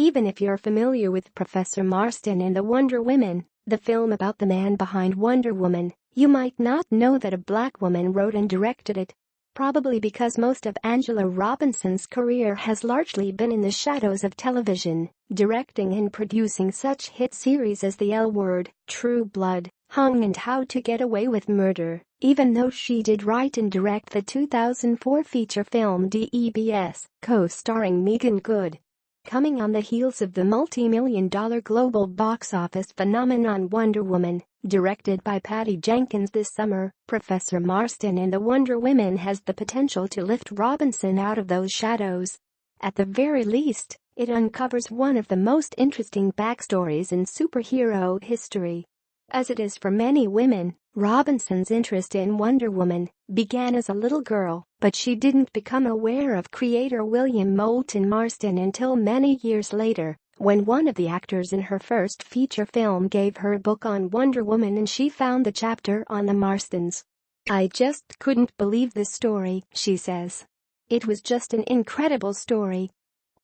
Even if you're familiar with Professor Marston and the Wonder Women, the film about the man behind Wonder Woman, you might not know that a black woman wrote and directed it. Probably because most of Angela Robinson's career has largely been in the shadows of television, directing and producing such hit series as The L Word, True Blood, Hung and How to Get Away with Murder, even though she did write and direct the 2004 feature film D.E.B.S, co-starring Meagan Good. Coming on the heels of the multi-million-dollar global box office phenomenon Wonder Woman, directed by Patty Jenkins this summer, Professor Marston and the Wonder Women has the potential to lift Robinson out of those shadows. At the very least, it uncovers one of the most interesting backstories in superhero history. As it is for many women, Robinson's interest in Wonder Woman began as a little girl, but she didn't become aware of creator William Moulton Marston until many years later, when one of the actors in her first feature film gave her a book on Wonder Woman and she found the chapter on the Marstons. "I just couldn't believe this story," she says. "It was just an incredible story."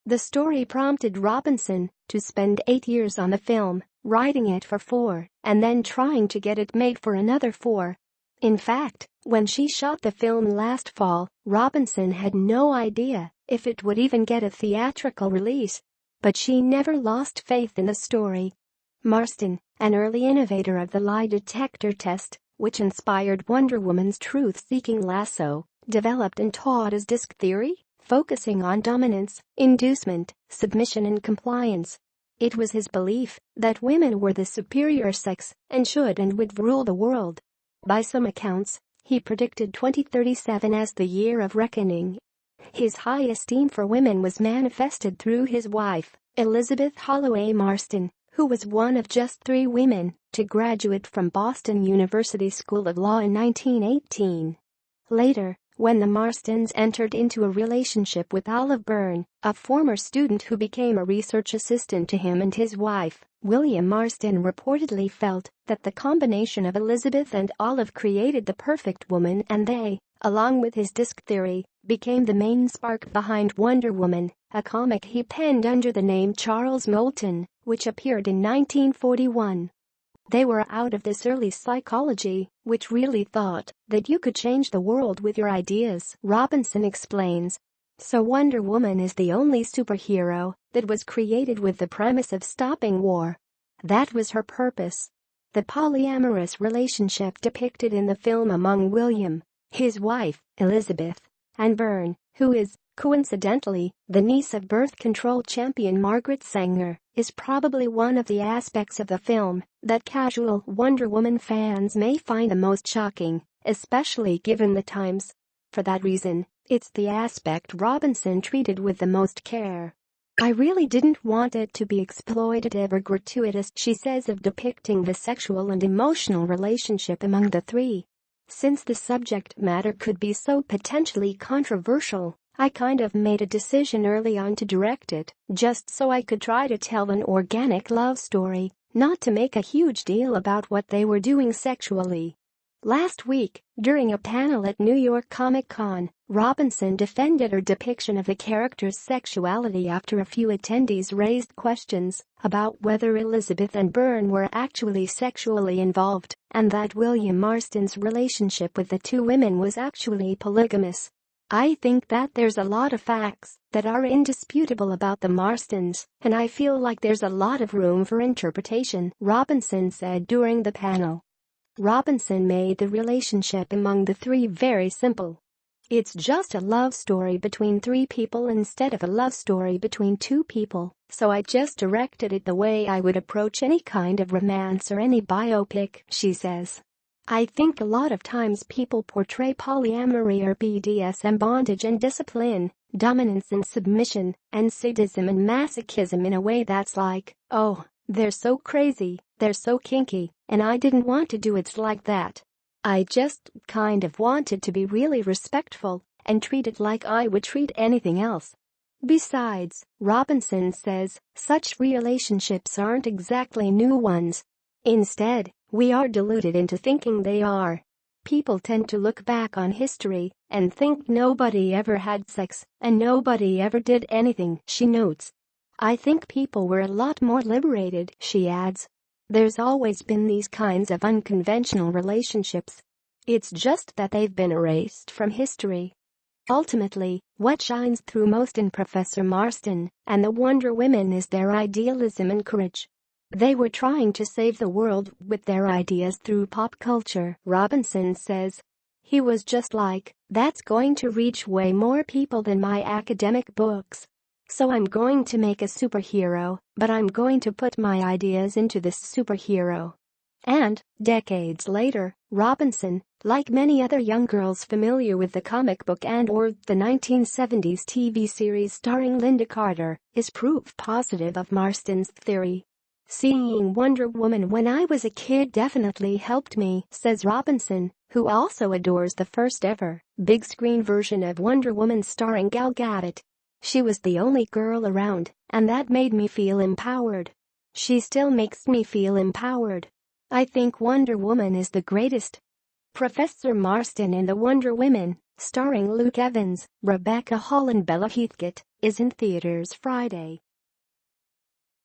The story prompted Robinson to spend 8 years on the film, writing it for 4, and then trying to get it made for another 4. In fact, when she shot the film last fall, Robinson had no idea if it would even get a theatrical release. But she never lost faith in the story. Marston, an early innovator of the lie detector test, which inspired Wonder Woman's truth-seeking lasso, developed and taught his disc theory, focusing on dominance, inducement, submission and compliance. It was his belief that women were the superior sex and should and would rule the world. By some accounts, he predicted 2037 as the year of reckoning. His high esteem for women was manifested through his wife, Elizabeth Holloway Marston, who was one of just 3 women to graduate from Boston University School of Law in 1918. Later, when the Marstons entered into a relationship with Olive Byrne, a former student who became a research assistant to him and his wife, William Marston reportedly felt that the combination of Elizabeth and Olive created the perfect woman and they, along with his disc theory, became the main spark behind Wonder Woman, a comic he penned under the name Charles Moulton, which appeared in 1941. They were out of this early psychology, which really thought that you could change the world with your ideas, Robinson explains. So Wonder Woman is the only superhero that was created with the premise of stopping war. That was her purpose. The polyamorous relationship depicted in the film among William, his wife, Elizabeth, and Byrne, who is, coincidentally, the niece of birth control champion Margaret Sanger, is probably one of the aspects of the film that casual Wonder Woman fans may find the most shocking, especially given the times. For that reason, it's the aspect Robinson treated with the most care. "I really didn't want it to be exploitative or gratuitous," she says of depicting the sexual and emotional relationship among the 3. "Since the subject matter could be so potentially controversial, I kind of made a decision early on to direct it, just so I could try to tell an organic love story, not to make a huge deal about what they were doing sexually." Last week, during a panel at New York Comic Con, Robinson defended her depiction of the character's sexuality after a few attendees raised questions about whether Elizabeth and Byrne were actually sexually involved and that William Marston's relationship with the 2 women was actually polygamous. "I think that there's a lot of facts that are indisputable about the Marstons, and I feel like there's a lot of room for interpretation," Robinson said during the panel. Robinson made the relationship among the 3 very simple. "It's just a love story between 3 people instead of a love story between 2 people, so I just directed it the way I would approach any kind of romance or any biopic," she says. "I think a lot of times people portray polyamory or BDSM, bondage and discipline, dominance and submission, and sadism and masochism in a way that's like, oh, they're so crazy, they're so kinky, and I didn't want to do it like that. I just kind of wanted to be really respectful and treat it like I would treat anything else." Besides, Robinson says, such relationships aren't exactly new ones. Instead, we are deluded into thinking they are. People tend to look back on history and think nobody ever had sex and nobody ever did anything, she notes. I think people were a lot more liberated, she adds. There's always been these kinds of unconventional relationships. It's just that they've been erased from history. Ultimately, what shines through most in Professor Marston and the Wonder Women is their idealism and courage. They were trying to save the world with their ideas through pop culture, Robinson says. He was just like, that's going to reach way more people than my academic books. So I'm going to make a superhero, but I'm going to put my ideas into this superhero. And, decades later, Robinson, like many other young girls familiar with the comic book and/or the 1970s TV series starring Linda Carter, is proof positive of Marston's theory. Seeing Wonder Woman when I was a kid definitely helped me, says Robinson, who also adores the first-ever big-screen version of Wonder Woman starring Gal Gadot. She was the only girl around, and that made me feel empowered. She still makes me feel empowered. I think Wonder Woman is the greatest. Professor Marston in The Wonder Women, starring Luke Evans, Rebecca Hall and Bella Heathcote, is in theaters Friday.